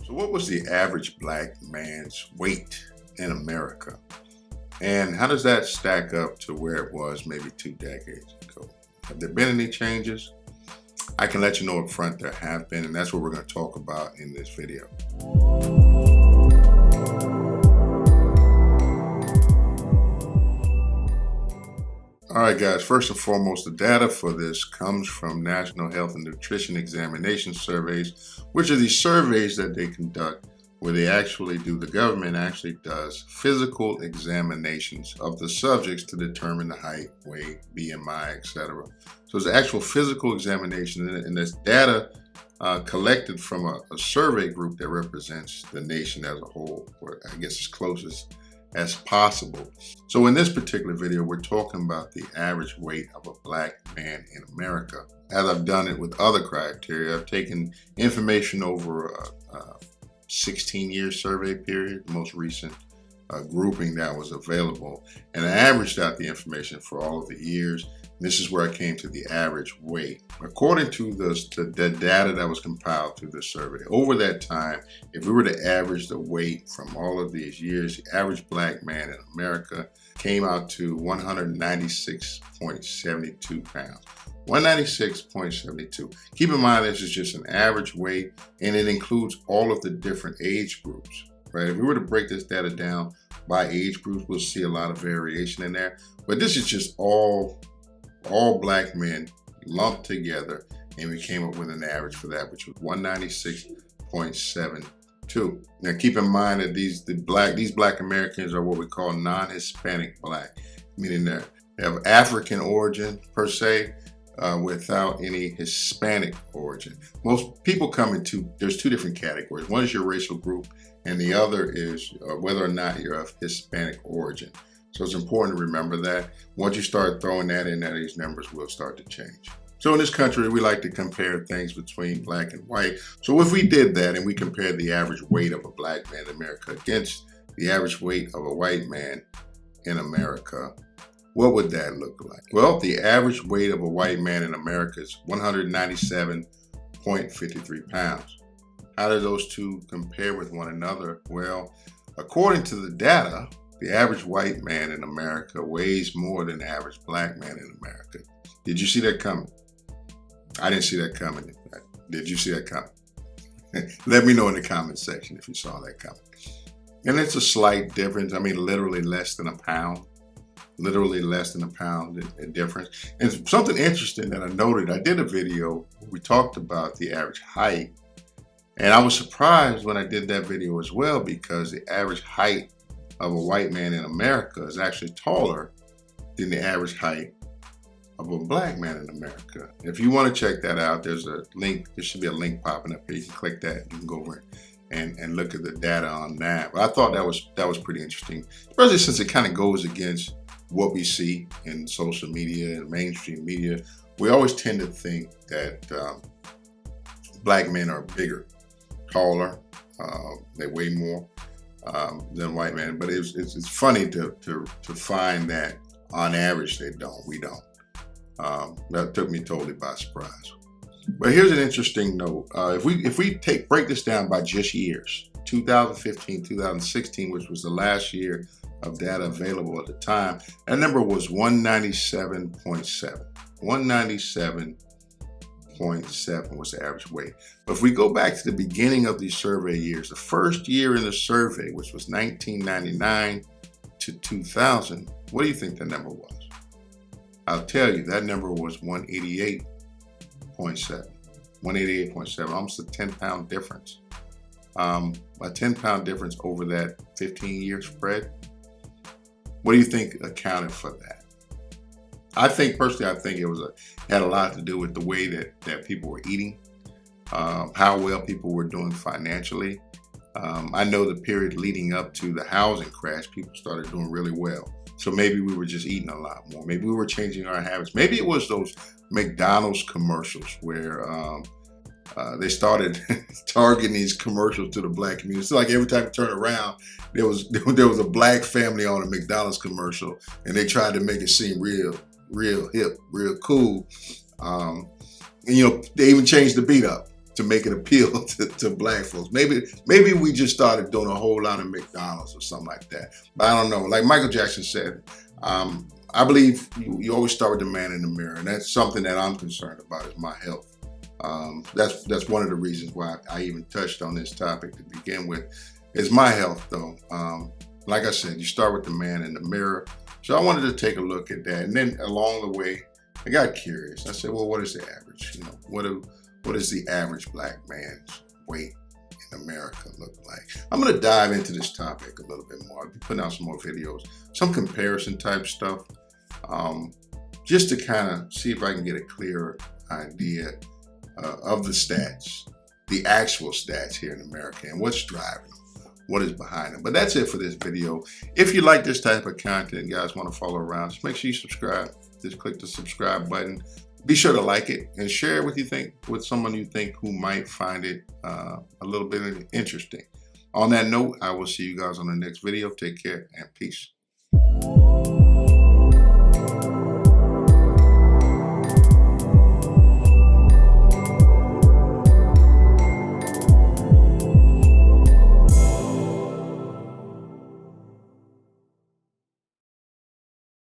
So what was the average black man's weight in America? And how does that stack up to where it was maybe 2 decades ago? Have there been any changes? I can let you know up front there have been, and that's what we're going to talk about in this video. All right, guys, first and foremost, the data for this comes from National Health and Nutrition Examination Surveys, which are these surveys that they conduct where the government actually does physical examinations of the subjects to determine the height, weight, BMI, etc. So it's an actual physical examination, and this data collected from a survey group that represents the nation as a whole, or I guess as close as possible. So in this particular video, we're talking about the average weight of a black man in America. As I've done it with other criteria, I've taken information over a 16-year survey period, the most recent grouping that was available, and I averaged out the information for all of the years. This is where I came to the average weight. According to the data that was compiled through this survey, over that time, if we were to average the weight from all of these years, the average black man in America came out to 196.72 pounds. 196.72. Keep in mind, this is just an average weight, and it includes all of the different age groups, right? If we were to break this data down by age groups, we'll see a lot of variation in there. But this is just all black men lumped together, and we came up with an average for that, which was 196.72. Now, keep in mind that these black Americans are what we call non-Hispanic black, meaning they have African origin per se, without any Hispanic origin. Most people there's two different categories. One is your racial group, and the other is whether or not you're of Hispanic origin. So it's important to remember that. Once you start throwing that in there, these numbers will start to change. So in this country, we like to compare things between black and white. So if we did that and we compared the average weight of a black man in America against the average weight of a white man in America, what would that look like? Well, the average weight of a white man in America is 197.53 pounds. How do those two compare with one another? Well, according to the data, the average white man in America weighs more than the average black man in America. Did you see that coming? I didn't see that coming, in fact. Did you see that coming? Let me know in the comment section if you saw that coming. And it's a slight difference. I mean, literally less than a pound. Literally less than a pound in difference. And something interesting that I noted, I did a video where we talked about the average height. And I was surprised when I did that video as well, because the average height of a white man in America is actually taller than the average height of a black man in America. If you want to check that out, there's a link. There should be a link popping up here. You can click that. You can go over and look at the data on that. But I thought that was pretty interesting, especially since it kind of goes against what we see in social media and mainstream media. We always tend to think that black men are bigger, taller, they weigh more than white men. But it's funny to find that on average we don't. That took me totally by surprise. But here's an interesting note. If we break this down by just years, 2015, 2016, which was the last year of data available at the time, that number was 197.7. 197.7 was the average weight. But if we go back to the beginning of these survey years, the first year in the survey, which was 1999 to 2000, what do you think the number was? I'll tell you, that number was 188.7. 188.7, almost a 10-pound difference. A 10-pound difference over that 15-year spread. What do you think accounted for that? I think it had a lot to do with the way that people were eating, how well people were doing financially. I know the period leading up to the housing crash, people started doing really well. So maybe we were just eating a lot more. Maybe we were changing our habits. Maybe it was those McDonald's commercials where they started targeting these commercials to the black community. It's like every time you turn around, there was a black family on a McDonald's commercial, and they tried to make it seem real hip, real cool. And, they even changed the beat up. to make it appeal to black folks. Maybe we just started doing a whole lot of McDonald's or something like that. But I don't know. Like Michael Jackson said, I believe you always start with the man in the mirror, and that's something that I'm concerned about is my health. That's one of the reasons why I even touched on this topic to begin with. Is my health, though. Like I said, you start with the man in the mirror. So I wanted to take a look at that, and then along the way, I got curious. I said, well, what is the average? You know, what is the average black man's weight in America look like? I'm going to dive into this topic a little bit more. I'll be putting out some more videos, some comparison type stuff, just to kind of see if I can get a clearer idea of the stats, the actual stats here in America, and what's driving them, what is behind them. But that's it for this video. If you like this type of content and guys want to follow around, just make sure you subscribe. Just click the subscribe button. Be sure to like it and share what you think with someone you think who might find it a little bit interesting. On that note, I will see you guys on the next video. Take care and peace.